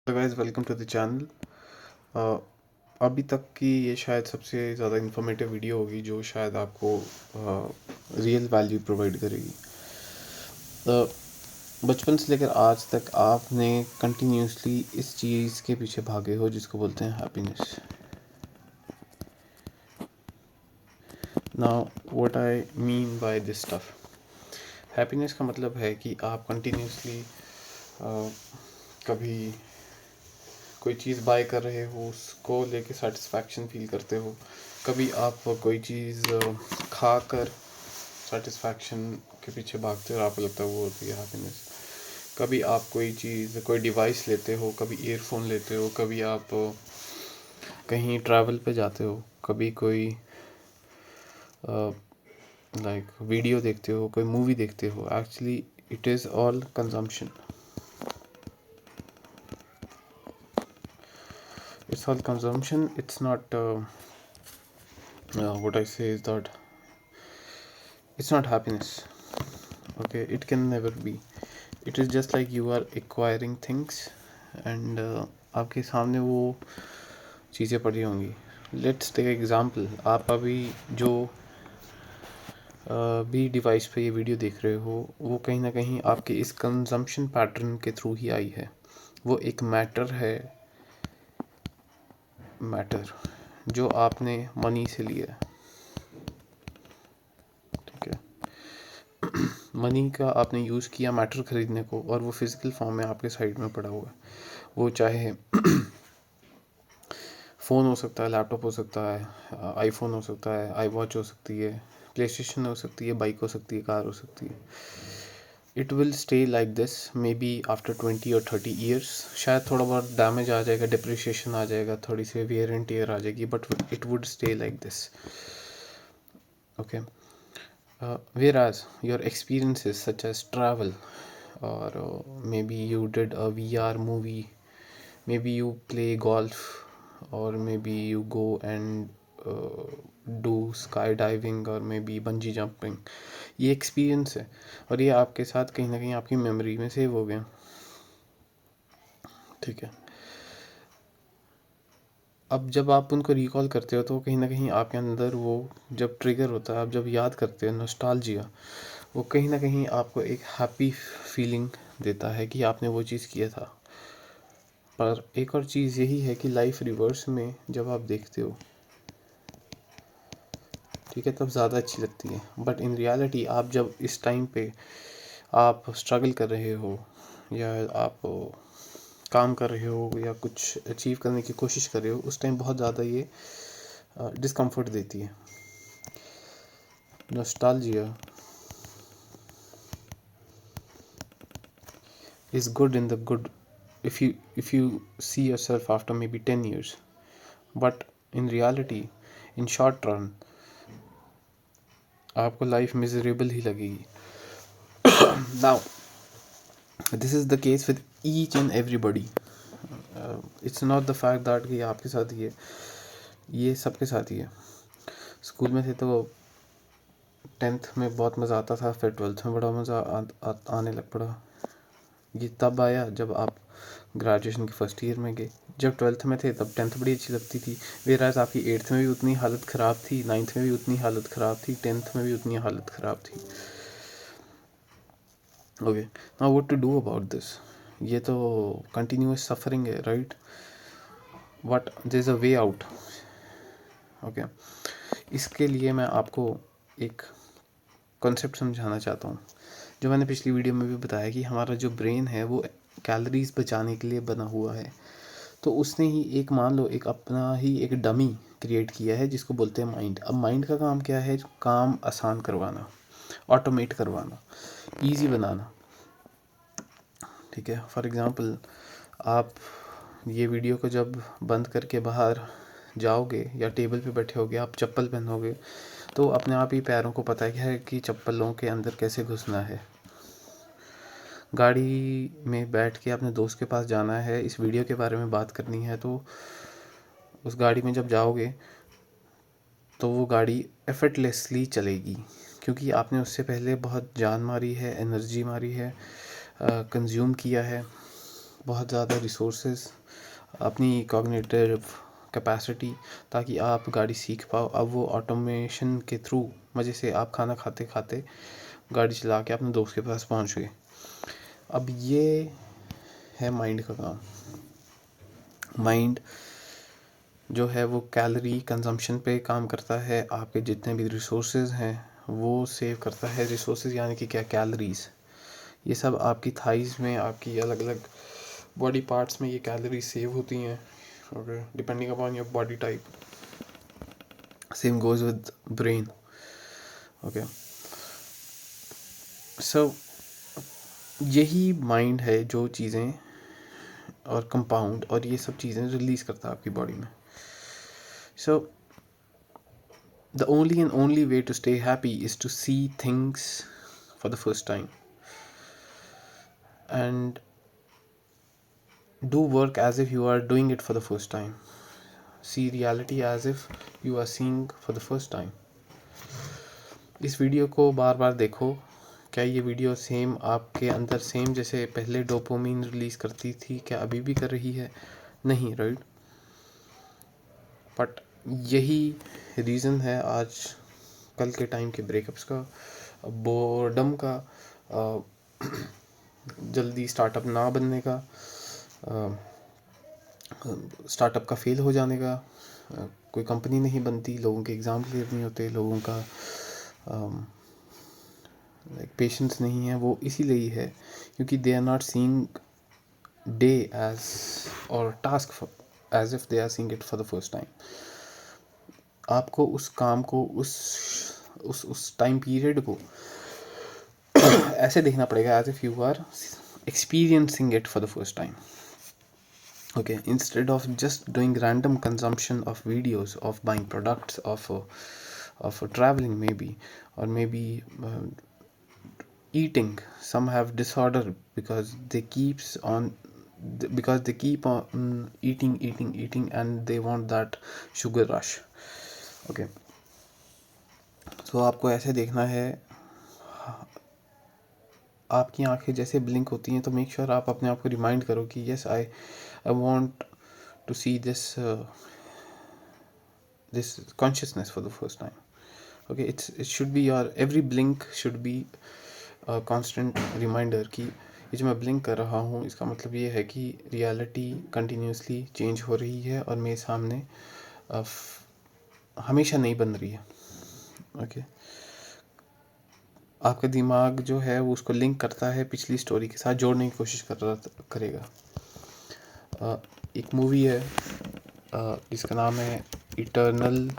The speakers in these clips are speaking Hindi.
Hello guys, welcome to the channel. अभी तक की ये शायद सबसे ज़्यादा इन्फॉर्मेटिव वीडियो होगी जो शायद आपको रियल वैल्यू प्रोवाइड करेगी। बचपन से लेकर आज तक आपने कंटिन्यूसली इस चीज़ के पीछे भागे हो जिसको बोलते हैं happiness. Now what I mean by this stuff, happiness का मतलब है कि आप कंटिन्यूसली कभी कोई चीज़ बाय कर रहे हो, उसको लेके सेटिस्फैक्शन फील करते हो। कभी आप कोई चीज़ खा कर सेटिस्फैक्शन के पीछे भागते हो और आपको लगता है वो होती है हैप्पीनेस। कभी आप कोई चीज़, कोई डिवाइस लेते हो, कभी ईयरफोन लेते हो, कभी आप कहीं ट्रैवल पे जाते हो, कभी कोई लाइक वीडियो देखते हो, कोई मूवी देखते हो। Actually it is all consumption. It's all consumption. It's not what I say is that it's not happiness. Okay, it can never be. It is just like you are acquiring things and आपके सामने वो चीज़ें पड़ी होंगी। लेट्स टेक एग्जांपल, आप अभी जो भी डिवाइस पे ये वीडियो देख रहे हो वो कहीं ना कहीं आपके इस कंजम्पशन पैटर्न के थ्रू ही आई है। वो एक मैटर है, मैटर जो आपने मनी से लिया है। ठीक है, मनी का आपने यूज़ किया मैटर ख़रीदने को और वो फिज़िकल फॉर्म में आपके साइड में पड़ा हुआ है। वो चाहे फ़ोन हो सकता है, लैपटॉप हो सकता है, आईफोन हो सकता है, आई वॉच हो सकती है, प्ले स्टेशन हो सकती है, बाइक हो सकती है, कार हो सकती है। It will stay like this may be after 20 और 30 ईयर्स। शायद थोड़ा बहुत डैमेज आ जाएगा, डिप्रिशिएशन आ जाएगा, थोड़ी सी वियर एंड टीयर आ जाएगी, but it would stay like this. Okay, whereas your experiences such as travel or maybe you did a VR movie, maybe you play golf, or maybe you go and do skydiving or maybe bungee jumping, ये एक्सपीरियंस है और ये आपके साथ कहीं ना कहीं आपकी मेमोरी में सेव हो गया। ठीक है, अब जब आप उनको रिकॉल करते हो तो कहीं ना कहीं आपके अंदर वो जब ट्रिगर होता है, आप जब याद करते हो नॉस्टैल्जिया, वो कहीं ना कहीं आपको एक हैप्पी फीलिंग देता है कि आपने वो चीज़ किया था। पर एक और चीज़ यही है कि लाइफ रिवर्स में जब आप देखते हो, ठीक है, तब ज़्यादा अच्छी लगती है। बट इन रियलिटी आप जब इस टाइम पे आप स्ट्रगल कर रहे हो या आप काम कर रहे हो या कुछ अचीव करने की कोशिश कर रहे हो, उस टाइम बहुत ज़्यादा ये डिस्कम्फर्ट देती है। Nostalgia is good in the good if you see yourself after maybe 10 years, but in reality in short run आपको लाइफ मिजरेबल ही लगेगी। Now this is the case with each and everybody. It's not the fact that कि आपके साथ ही है, ये सबके साथ ही है। स्कूल में थे तो 10th में बहुत मज़ा आता था, फिर 12th में बड़ा मज़ा आने लग पड़ा। ये तब आया जब आप ग्रेजुएशन के फर्स्ट ईयर में गए। जब 12th में थे तब 10th बड़ी अच्छी लगती थी। वेराज आपकी 8th में भी उतनी हालत ख़राब थी, 9th में भी उतनी हालत ख़राब थी, 10th में भी उतनी हालत ख़राब थी। Okay, now what to do about this? ये तो कंटिन्यूस सफरिंग है, right? But there is a way out. Okay, इसके लिए मैं आपको एक कॉन्सेप्ट समझाना चाहता हूँ, जो मैंने पिछली वीडियो में भी बताया कि हमारा जो ब्रेन है वो कैलोरीज बचाने के लिए बना हुआ है। तो उसने ही एक, मान लो, एक अपना ही एक डमी क्रिएट किया है जिसको बोलते हैं माइंड। अब माइंड का काम क्या है? काम आसान करवाना, ऑटोमेट करवाना, इजी बनाना। ठीक है, फॉर एग्ज़ाम्पल आप ये वीडियो को जब बंद करके बाहर जाओगे या टेबल पे बैठे होगे, आप चप्पल पहनोगे तो अपने आप ही पैरों को पता है कि चप्पलों के अंदर कैसे घुसना है। गाड़ी में बैठ के अपने दोस्त के पास जाना है, इस वीडियो के बारे में बात करनी है, तो उस गाड़ी में जब जाओगे तो वो गाड़ी एफर्टलेसली चलेगी, क्योंकि आपने उससे पहले बहुत जान मारी है, एनर्जी मारी है, कंज्यूम किया है। बहुत ज़्यादा रिसोर्सेज, अपनी कॉग्निटिव कैपेसिटी, ताकि आप गाड़ी सीख पाओ। अब वो ऑटोमेशन के थ्रू मज़े से आप खाना खाते खाते गाड़ी चला के अपने दोस्त के पास पहुंच गए। अब ये है माइंड का काम। माइंड जो है वो कैलोरी कंजम्पशन पे काम करता है। आपके जितने भी रिसोर्सेज हैं वो सेव करता है। रिसोर्सेज यानी कि क्या, कैलोरीज। ये सब आपकी थाइज़ में, आपकी अलग अलग बॉडी पार्ट्स में ये कैलोरी सेव होती हैं, okay, depending upon your body type. Same goes with brain, okay. So यही माइंड है जो चीज़ें और कंपाउंड और ये सब चीज़ें रिलीज़ करता है आपकी बॉडी में। सो the only way to stay happy is to see things for the first time and do work as if you are doing it for the first time. See reality as if you are seeing for the first time. इस वीडियो को बार बार देखो। क्या ये वीडियो सेम आपके अंदर सेम जैसे पहले डोपामिन रिलीज़ करती थी, क्या अभी भी कर रही है? नहीं, राइट। बट यही रीज़न है आज कल के टाइम के ब्रेकअप्स का, बोर्डम का, जल्दी स्टार्टअप ना बनने का, स्टार्टअप का फेल हो जाने का, कोई कंपनी नहीं बनती, लोगों के एग्ज़ाम क्लियर नहीं होते, लोगों का पेशेंस नहीं है। वो इसीलिए है क्योंकि they are not seeing day as और task as if they are seeing it for the first time. आपको उस काम को उस टाइम पीरियड को ऐसे देखना पड़ेगा as if you are experiencing it for the first time, okay, instead of just doing random consumption of videos, of buying products, of traveling maybe, or maybe eating. Some have disorder because they keep on eating and they want that sugar rush, okay. So आपको ऐसे देखना है, आपकी आंखें जैसे ब्लिंक होती हैं तो मेक श्योर आप अपने आप को रिमाइंड करो कि yes I want to see this consciousness for the first time, okay. It should be your every blink should be constant reminder कि ये जो मैं ब्लिंक कर रहा हूँ इसका मतलब ये है कि रियलिटी कंटिन्यूसली चेंज हो रही है और मेरे सामने हमेशा नहीं बन रही है, ओके। आपका दिमाग जो है वो उसको लिंक करता है पिछली स्टोरी के साथ, जोड़ने की कोशिश करेगा। एक मूवी है जिसका नाम है eternal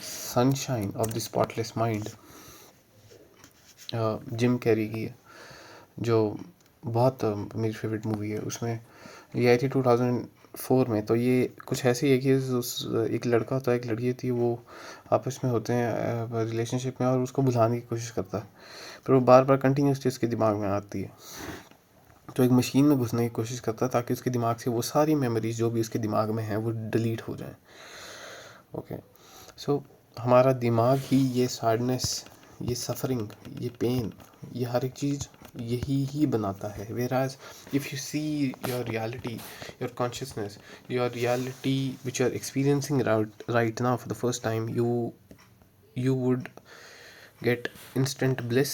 sunshine of the spotless mind, Jim Carrey की है, जो बहुत मेरी फेवरेट मूवी है। उसमें ये आई थी 2004 में। तो ये कुछ ऐसी है कि एक लड़का होता है, एक लड़की होती है, वो आपस में होते हैं रिलेशनशिप में और उसको भुलाने की कोशिश करता है, फिर वो बार बार कंटिन्यूसली उसके दिमाग में आती है। तो एक मशीन में घुसने की कोशिश करता है ताकि उसके दिमाग से वो सारी मेमोरीज जो भी उसके दिमाग में हैं वो डिलीट हो जाएं, ओके। सो हमारा दिमाग ही ये सैडनेस, ये सफ़रिंग, ये पेन, ये हर एक चीज़ यही ही बनाता है। Whereas if you see your reality, your consciousness, your reality which you are experiencing right now for the first time, you would get instant bliss,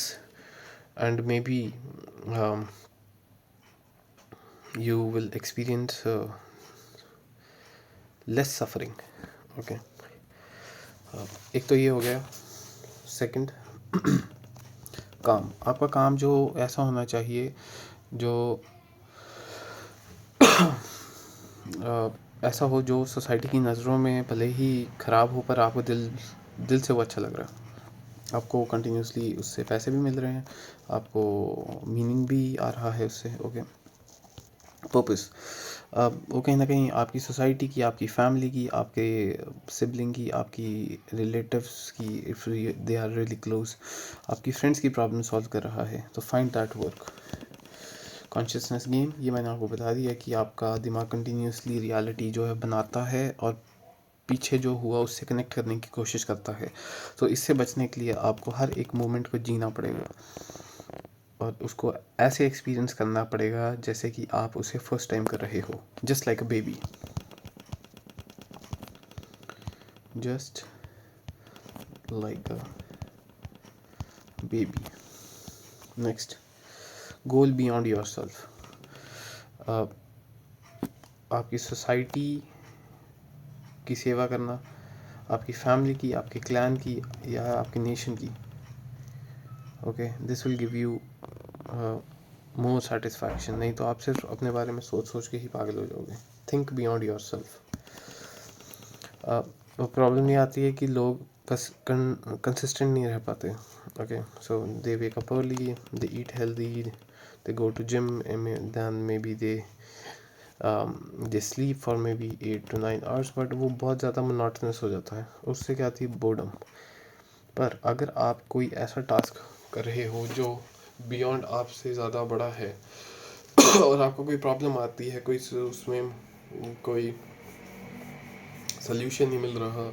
and maybe you will experience less suffering, okay. एक तो ये हो गया। सेकंड, काम। आपका काम जो ऐसा होना चाहिए जो ऐसा हो जो सोसाइटी की नज़रों में भले ही ख़राब हो पर आपको दिल से वो अच्छा लग रहा है, आपको कंटिन्यूसली उससे पैसे भी मिल रहे हैं, आपको मीनिंग भी आ रहा है उससे, ओके। पर्पस वो कहीं ना कहीं आपकी सोसाइटी की, आपकी फैमिली की, आपके सिबलिंग की, आपकी रिलेटिव्स की, if they are really close, आपकी फ्रेंड्स की प्रॉब्लम सॉल्व कर रहा है, तो find that work. Consciousness game, ये मैंने आपको बता दिया कि आपका दिमाग कंटिन्यूसली रियलिटी जो है बनाता है और पीछे जो हुआ उससे कनेक्ट करने की कोशिश करता है। तो इससे बचने के लिए आपको हर एक मोमेंट को जीना पड़ेगा। और उसको ऐसे एक्सपीरियंस करना पड़ेगा जैसे कि आप उसे फर्स्ट टाइम कर रहे हो, just like a baby, just like a baby. Next, goal beyond your self. आपकी सोसाइटी की सेवा करना, आपकी फैमिली की, आपके क्लैन की, या आपके नेशन की। Okay, this will give you more satisfaction. नहीं तो आप सिर्फ अपने बारे में सोच सोच के ही पागल हो जाओगे। Think beyond your self. Problem ये आती है कि लोग कंसिस्टेंट नहीं रह पाते। Okay, so they wake up early, they eat healthy, they go to gym, then maybe they sleep for maybe 8 to 9 hours, but वो बहुत ज़्यादा मोनोटोनस हो जाता है। उससे क्या आती है? बोर्डम। पर अगर आप कोई ऐसा टास्क कर रहे हो जो बियॉन्ड आपसे ज़्यादा बड़ा है और आपको कोई प्रॉब्लम आती है, कोई उसमें कोई सोल्यूशन नहीं मिल रहा,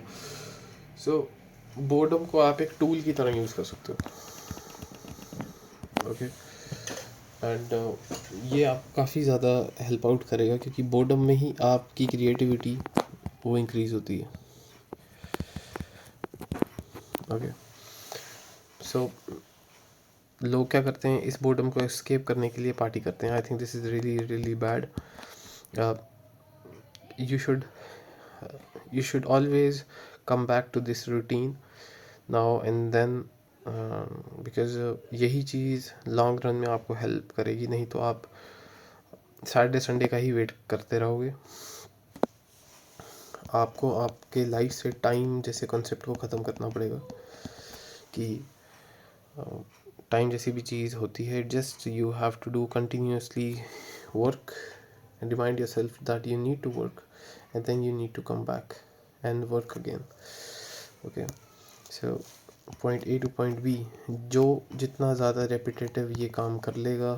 सो बोर्डम को आप एक टूल की तरह यूज़ कर सकते हो। ओके, एंड ये आप काफ़ी ज़्यादा हेल्प आउट करेगा, क्योंकि बोर्डम में ही आपकी क्रिएटिविटी वो इंक्रीज़ होती है। ओके, सो लोग क्या करते हैं, इस बोर्डम को एस्केप करने के लिए पार्टी करते हैं। I think this is really really bad. you should you should always come back to this routine now and then, because यही चीज़ लॉन्ग रन में आपको हेल्प करेगी। नहीं तो आप सैटरडे संडे का ही वेट करते रहोगे। आपको आपके लाइफ से टाइम जैसे कॉन्सेप्ट को ख़त्म करना पड़ेगा कि टाइम जैसी भी चीज़ होती है, just you have to do continuously work and remind yourself that you need to work, and then you need to come back and work again. Okay, so point A to point B, जो जितना ज़्यादा repetitive ये काम कर लेगा,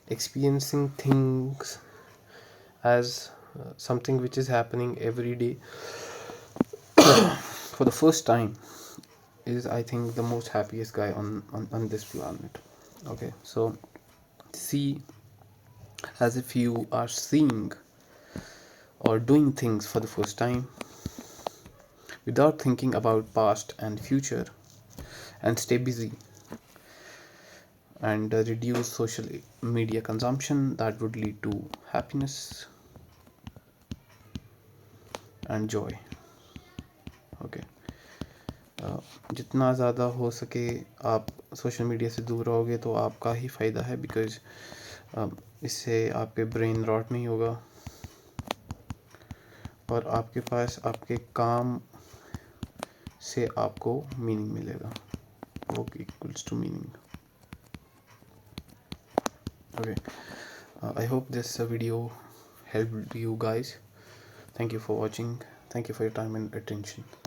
experiencing things as something which is happening every day for the first time is, I think, the most happiest guy on this planet. Okay, so see as if you are seeing or doing things for the first time without thinking about past and future, and stay busy and reduce social media consumption. That would lead to happiness and joy. Okay, जितना ज़्यादा हो सके आप सोशल मीडिया से दूर रहोगे तो आपका ही फ़ायदा है, बिकॉज इससे आपके ब्रेन रॉट नहीं होगा और आपके पास आपके काम से आपको मीनिंग मिलेगा। Work equals to meaning. Okay, I hope this video helped you guys. Thank you for watching. Thank you for your time and attention.